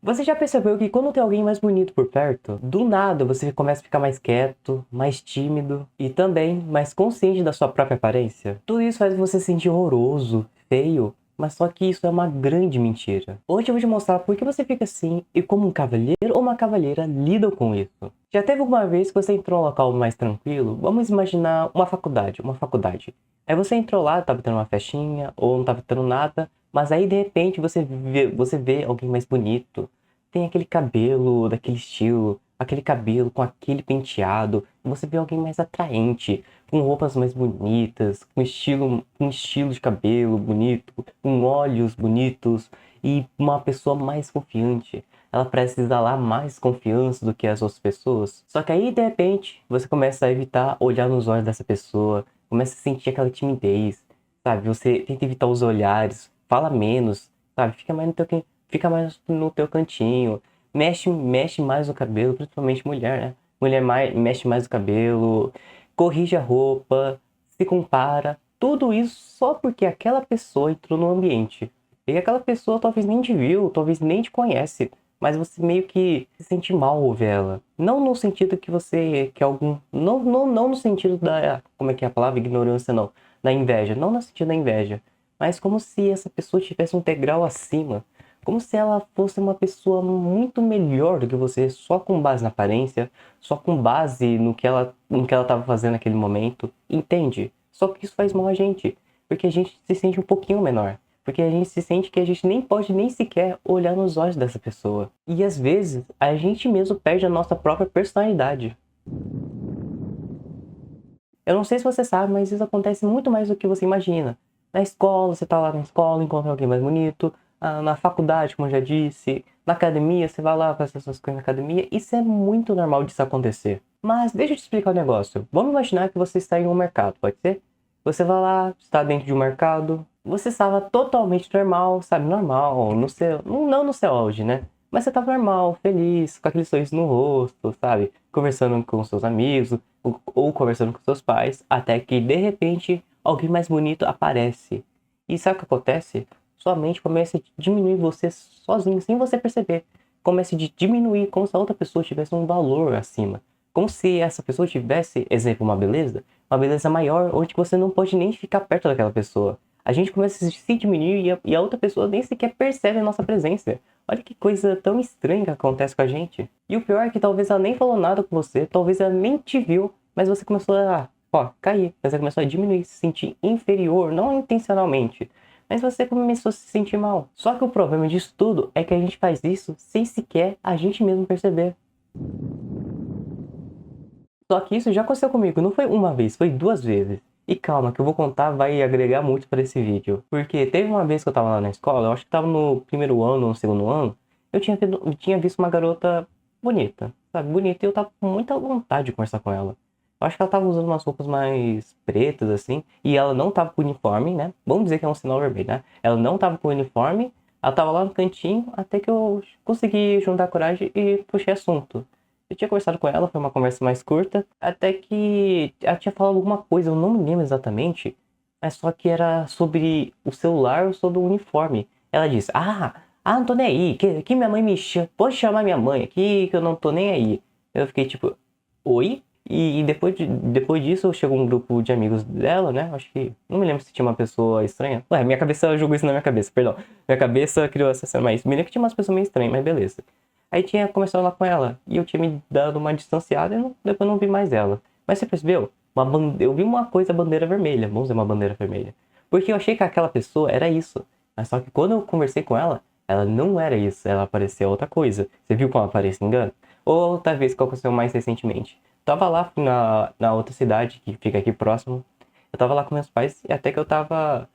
Você já percebeu que quando tem alguém mais bonito por perto, do nada você começa a ficar mais quieto, mais tímido e também mais consciente da sua própria aparência? Tudo isso faz você se sentir horroroso, feio, mas só que isso é uma grande mentira. Hoje eu vou te mostrar por que você fica assim e como um cavalheiro ou uma cavalheira lidam com isso. Já teve alguma vez que você entrou em um local mais tranquilo? Vamos imaginar uma faculdade. Aí você entrou lá, tava tendo uma festinha ou não tava tendo nada, mas aí de repente você vê alguém mais bonito, tem aquele cabelo daquele estilo, aquele cabelo com aquele penteado, e você vê alguém mais atraente, com roupas mais bonitas, com estilo de cabelo bonito, com olhos bonitos e uma pessoa mais confiante. Ela parece exalar mais confiança do que as outras pessoas. Só que aí, de repente, você começa a evitar olhar nos olhos dessa pessoa, começa a sentir aquela timidez, sabe? Você tenta evitar os olhares, fala menos, sabe? Fica mais no teu cantinho, mexe mais no cabelo, principalmente mulher, né? Mexe mais no cabelo, corrige a roupa, se compara, tudo isso só porque aquela pessoa entrou no ambiente. E aquela pessoa talvez nem te viu, talvez nem te conhece, mas você meio que se sente mal ao ver ela. Não no sentido que você quer algum. Não no sentido da. Como é que é a palavra? Ignorância, não. Da inveja. Não no sentido da inveja. Mas como se essa pessoa tivesse um degrau acima. Como se ela fosse uma pessoa muito melhor do que você, só com base na aparência, só com base no que ela estava fazendo naquele momento. Entende? Só que isso faz mal a gente. Porque a gente se sente um pouquinho menor. Porque a gente se sente que a gente nem pode nem sequer olhar nos olhos dessa pessoa. E às vezes, a gente mesmo perde a nossa própria personalidade. Eu não sei se você sabe, mas isso acontece muito mais do que você imagina. Na escola, você tá lá na escola, encontra alguém mais bonito. Na faculdade, como eu já disse. Na academia, você vai lá fazer suas coisas na academia. Isso é muito normal disso acontecer. Mas deixa eu te explicar um negócio. Vamos imaginar que você está em um mercado, pode ser? Você vai lá, está dentro de um mercado. Você estava totalmente normal, sabe? Normal, no seu, não no seu auge, né? Mas você estava normal, feliz, com aquele sorriso no rosto, sabe? Conversando com seus amigos, ou conversando com seus pais, até que de repente alguém mais bonito aparece. E sabe o que acontece? Sua mente começa a diminuir você sozinho, sem você perceber. Começa a diminuir como se a outra pessoa tivesse um valor acima. Como se essa pessoa tivesse, exemplo, uma beleza maior, onde você não pode nem ficar perto daquela pessoa. A gente começa a se diminuir e a outra pessoa nem sequer percebe a nossa presença. Olha que coisa tão estranha que acontece com a gente. E o pior é que talvez ela nem falou nada com você, talvez ela nem te viu, mas você começou a, cair. Você começou a diminuir, se sentir inferior, não intencionalmente. Mas você começou a se sentir mal. Só que o problema disso tudo é que a gente faz isso sem sequer a gente mesmo perceber. Só que isso já aconteceu comigo, não foi uma vez, foi duas vezes. E calma, que eu vou contar vai agregar muito para esse vídeo. Porque teve uma vez que eu tava lá na escola, eu acho que tava no primeiro ano ou no segundo ano, eu tinha visto uma garota bonita, sabe? Bonita e eu tava com muita vontade de conversar com ela. Eu acho que ela tava usando umas roupas mais pretas, assim, e ela não tava com uniforme, né? Vamos dizer que é um sinal vermelho, né? Ela não tava com uniforme, ela tava lá no cantinho, até que eu consegui juntar coragem e puxei assunto. Eu tinha conversado com ela, foi uma conversa mais curta, até que ela tinha falado alguma coisa, eu não me lembro exatamente, mas só que era sobre o celular ou sobre o uniforme. Ela disse, não tô nem aí, que minha mãe me chama, pode chamar minha mãe aqui, que eu não tô nem aí. Eu fiquei tipo, oi? E depois disso chegou um grupo de amigos dela, né? Acho que, não me lembro se tinha uma pessoa estranha. Ué, minha cabeça jogou isso na minha cabeça, perdão. Minha cabeça criou essa cena, mas me lembro que tinha umas pessoas meio estranhas, mas beleza. Aí tinha começado lá com ela. E eu tinha me dado uma distanciada e depois não vi mais ela. Mas você percebeu? Eu vi uma coisa, bandeira vermelha. Vamos dizer uma bandeira vermelha. Porque eu achei que aquela pessoa era isso. Mas só que quando eu conversei com ela não era isso. Ela parecia outra coisa. Você viu como ela parecia engano? Ou outra vez que aconteceu mais recentemente. Tava lá na outra cidade, que fica aqui próximo. Eu tava lá com meus pais e até que eu tava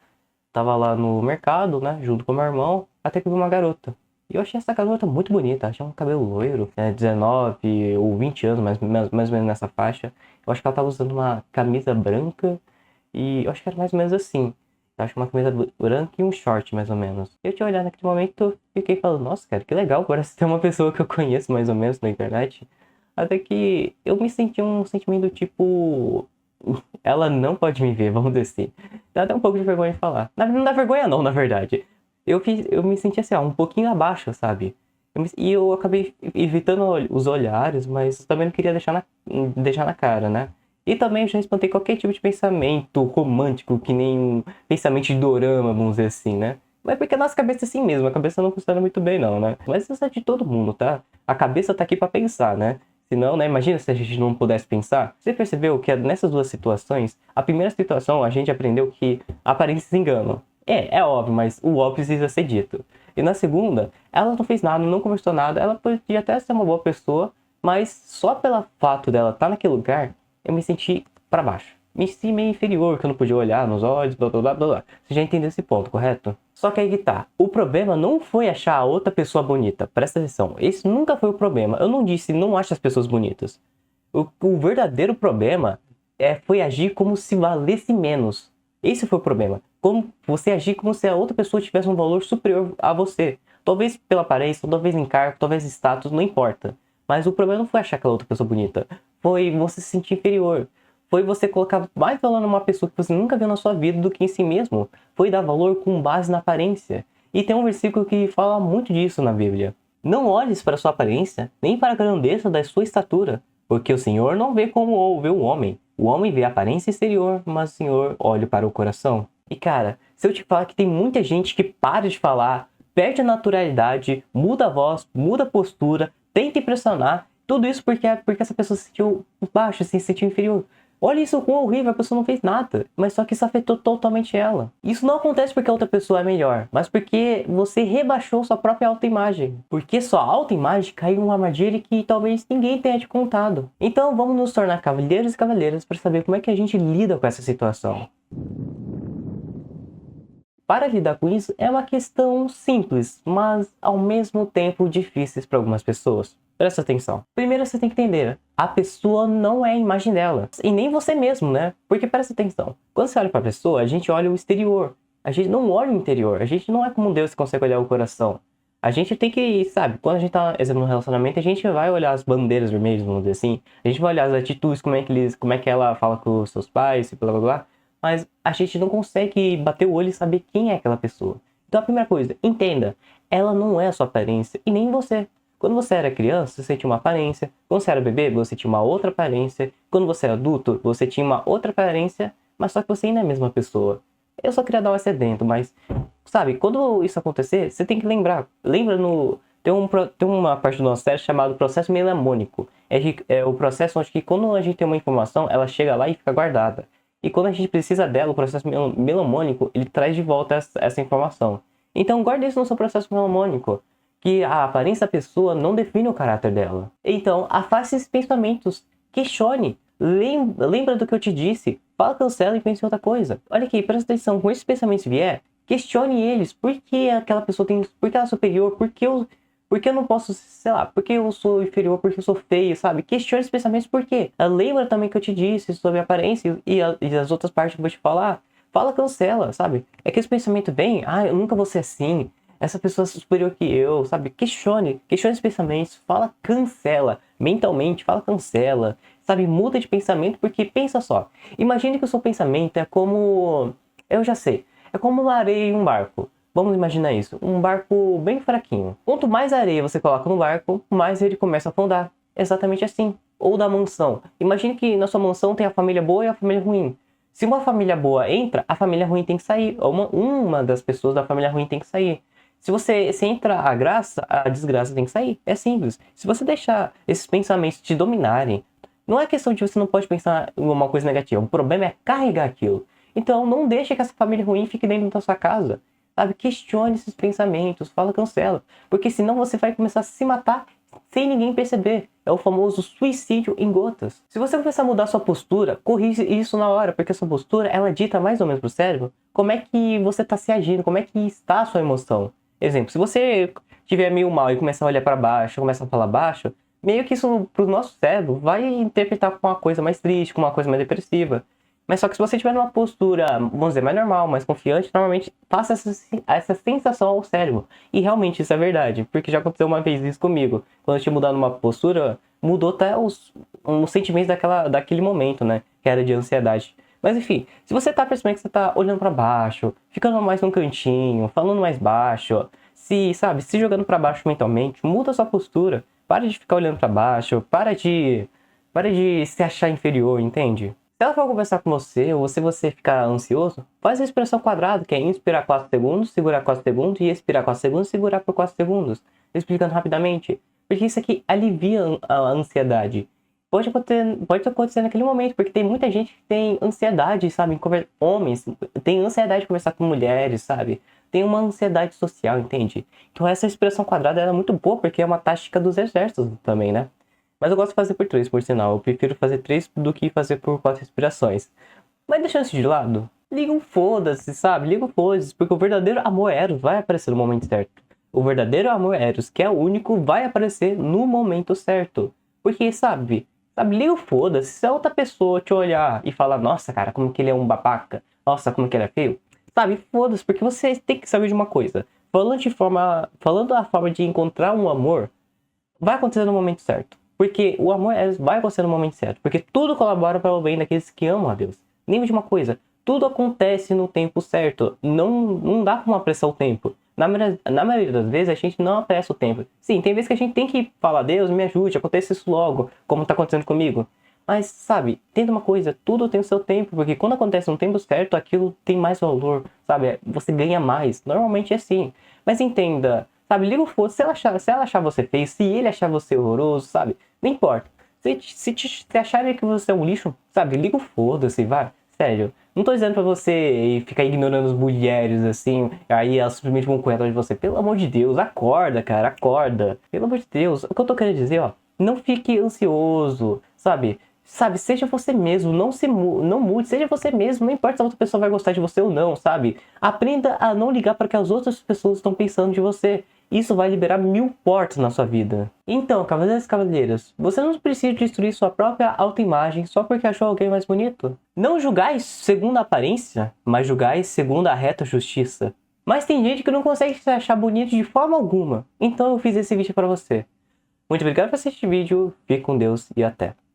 lá no mercado, né? Junto com meu irmão. Até que eu vi uma garota. E eu achei essa garota muito bonita, achei um cabelo loiro, 19 ou 20 anos, mais ou menos nessa faixa. Eu acho que ela tava usando uma camisa branca e eu acho que era mais ou menos assim. Eu acho que uma camisa branca e um short, mais ou menos. Eu tinha olhado naquele momento e fiquei falando, nossa, cara, que legal, parece ter uma pessoa que eu conheço mais ou menos na internet. Até que eu me senti um sentimento tipo, ela não pode me ver, vamos descer. Dá até um pouco de vergonha de falar. Não dá vergonha não, na verdade. Eu me senti assim, um pouquinho abaixo, sabe? E eu acabei evitando os olhares, mas também não queria deixar na cara, né? E também já espantei qualquer tipo de pensamento romântico, que nem um pensamento de dorama, vamos dizer assim, né? Mas porque a nossa cabeça é assim mesmo, a cabeça não funciona muito bem não, né? Mas isso é de todo mundo, tá? A cabeça tá aqui pra pensar, né? Senão, né? Imagina se a gente não pudesse pensar. Você percebeu que nessas duas situações, a primeira situação a gente aprendeu que aparências enganam. É óbvio, mas o óbvio precisa ser dito. E na segunda, ela não fez nada, não conversou nada, ela podia até ser uma boa pessoa, mas só pelo fato dela estar naquele lugar, eu me senti pra baixo. Me senti meio inferior, que eu não podia olhar nos olhos, blá blá blá blá blá. Você já entendeu esse ponto, correto? Só que aí que tá. O problema não foi achar a outra pessoa bonita. Presta atenção. Esse nunca foi o problema. Eu não disse não acho as pessoas bonitas. O verdadeiro problema foi agir como se valesse menos. Esse foi o problema. Como você agir como se a outra pessoa tivesse um valor superior a você. Talvez pela aparência, talvez em cargo, talvez em status, não importa. Mas o problema não foi achar aquela outra pessoa bonita. Foi você se sentir inferior. Foi você colocar mais valor numa pessoa que você nunca viu na sua vida do que em si mesmo. Foi dar valor com base na aparência. E tem um versículo que fala muito disso na Bíblia. Não olhes para a sua aparência, nem para a grandeza da sua estatura, porque o Senhor não vê como vê o homem. O homem vê a aparência exterior, mas o Senhor olha para o coração. E cara, se eu te falar que tem muita gente que para de falar, perde a naturalidade, muda a voz, muda a postura, tenta impressionar, tudo isso porque essa pessoa se sentiu baixo, se sentiu inferior. Olha isso, quão horrível, a pessoa não fez nada. Mas só que isso afetou totalmente ela. Isso não acontece porque a outra pessoa é melhor, mas porque você rebaixou sua própria autoimagem. Porque sua autoimagem caiu em uma armadilha que talvez ninguém tenha te contado. Então vamos nos tornar cavalheiros e cavalheiras para saber como é que a gente lida com essa situação. Para lidar com isso é uma questão simples, mas ao mesmo tempo difícil para algumas pessoas. Presta atenção. Primeiro você tem que entender, a pessoa não é a imagem dela. E nem você mesmo, né? Porque presta atenção, quando você olha para a pessoa, a gente olha o exterior. A gente não olha o interior. A gente não é como Deus que consegue olhar o coração. A gente tem que, sabe, quando a gente tá, exemplo, no relacionamento, a gente vai olhar as bandeiras vermelhas, vamos dizer assim. A gente vai olhar as atitudes, como é que ela fala com os seus pais, blá blá blá. Mas a gente não consegue bater o olho e saber quem é aquela pessoa. Então a primeira coisa, entenda, ela não é a sua aparência e nem você. Quando você era criança, você tinha uma aparência. Quando você era bebê, você tinha uma outra aparência. Quando você era adulto, você tinha uma outra aparência, mas só que você ainda é a mesma pessoa. Eu só queria dar um acedento, mas, sabe, quando isso acontecer, você tem que lembrar. Lembra no... Tem uma parte do nosso cérebro chamado processo melamônico. É o processo onde que quando a gente tem uma informação, ela chega lá e fica guardada. E quando a gente precisa dela, o processo melamônico, ele traz de volta essa informação. Então guarde isso no seu processo melamônico, que a aparência da pessoa não define o caráter dela. Então afaste esses pensamentos, questione, lembra do que eu te disse, fala, cancela e pense em outra coisa. Olha aqui, presta atenção, com esses pensamentos vier, questione eles, por que aquela pessoa por que ela é superior, por que eu não posso, sei lá, por que eu sou inferior, por que eu sou feio, sabe? Questione esses pensamentos por quê. Lembra também que eu te disse sobre a aparência e as outras partes que eu vou te falar. Fala, cancela, sabe? É que esse pensamento vem, eu nunca vou ser assim, essa pessoa é superior que eu, sabe? Questione esses pensamentos, fala, cancela. Mentalmente, fala, cancela, sabe? Muda de pensamento, porque pensa só. Imagine que o seu pensamento é como, eu já sei, é como uma areia em um barco. Vamos imaginar isso, um barco bem fraquinho. Quanto mais areia você coloca no barco, mais ele começa a afundar. Exatamente assim. Ou da mansão. Imagine que na sua mansão tem a família boa e a família ruim. Se uma família boa entra, a família ruim tem que sair. Ou uma das pessoas da família ruim tem que sair. Se entra a graça, a desgraça tem que sair. É simples. Se você deixar esses pensamentos te dominarem, não é questão de você não pode pensar em uma coisa negativa. O problema é carregar aquilo. Então não deixe que essa família ruim fique dentro da sua casa. Sabe? Questione esses pensamentos, fala, cancela. Porque senão você vai começar a se matar sem ninguém perceber. É o famoso suicídio em gotas. Se você começar a mudar sua postura, corrige isso na hora, porque a sua postura, ela dita mais ou menos pro cérebro como é que você está se agindo, como é que está a sua emoção. Exemplo, se você estiver meio mal e começar a olhar para baixo, começar a falar baixo, meio que isso pro nosso cérebro vai interpretar como uma coisa mais triste, como uma coisa mais depressiva. Mas só que se você tiver numa postura, vamos dizer, mais normal, mais confiante, normalmente passa essa sensação ao cérebro. E realmente isso é verdade, porque já aconteceu uma vez isso comigo. Quando eu tinha mudado uma postura, mudou até os sentimentos daquele momento, né? Que era de ansiedade. Mas enfim, se você tá percebendo que você tá olhando pra baixo, ficando mais num cantinho, falando mais baixo, se jogando pra baixo mentalmente, muda sua postura. Para de ficar olhando pra baixo, para de se achar inferior, entende? Se ela for conversar com você, ou se você ficar ansioso, faz a respiração quadrada, que é inspirar 4 segundos, segurar 4 segundos e expirar 4 segundos, segurar por 4 segundos. Explicando rapidamente. Porque isso aqui alivia a ansiedade. Pode acontecer naquele momento, porque tem muita gente que tem ansiedade, sabe? Homens tem ansiedade de conversar com mulheres, sabe? Tem uma ansiedade social, entende? Então essa respiração quadrada é muito boa, porque é uma tática dos exércitos também, né? Mas eu gosto de fazer por 3, por sinal. Eu prefiro fazer 3 do que fazer por 4 respirações. Mas deixando isso de lado, liga um foda-se, sabe? Liga um foda-se, porque o verdadeiro amor Eros vai aparecer no momento certo. O verdadeiro amor Eros, que é o único, vai aparecer no momento certo. Porque, sabe, liga o foda-se. Se a outra pessoa te olhar e falar, nossa, cara, como que ele é um babaca. Nossa, como que ele é feio. Sabe, foda-se, porque você tem que saber de uma coisa. Falando a forma de encontrar um amor, vai acontecer no momento certo. Porque o amor vai acontecer no momento certo. Porque tudo colabora para o bem daqueles que amam a Deus. Lembra de uma coisa, tudo acontece no tempo certo. Não dá para apressar o tempo. Na maioria das vezes a gente não apressa o tempo. Sim, tem vezes que a gente tem que falar, Deus me ajude, aconteça isso logo, como está acontecendo comigo. Mas, sabe, entenda uma coisa, tudo tem o seu tempo, porque quando acontece no tempo certo, aquilo tem mais valor, sabe? Você ganha mais. Normalmente é assim. Mas entenda, sabe, liga o fogo, se ela achar você feio, se ele achar você horroroso, sabe? Não importa. Se acharem que você é um lixo, sabe, liga o foda-se, vai. Sério, não tô dizendo pra você ficar ignorando as mulheres, assim, aí elas simplesmente vão correr atrás de você. Pelo amor de Deus, acorda, cara, acorda. Pelo amor de Deus, o que eu tô querendo dizer, ó, não fique ansioso, sabe? Sabe, seja você mesmo, não mude, seja você mesmo, não importa se a outra pessoa vai gostar de você ou não, sabe? Aprenda a não ligar para o que as outras pessoas estão pensando de você. Isso vai liberar 1000 portas na sua vida. Então, cavaleiros e cavaleiras, você não precisa destruir sua própria autoimagem só porque achou alguém mais bonito. Não julgais segundo a aparência, mas julgais segundo a reta justiça. Mas tem gente que não consegue se achar bonito de forma alguma. Então eu fiz esse vídeo para você. Muito obrigado por assistir o vídeo, fique com Deus e até.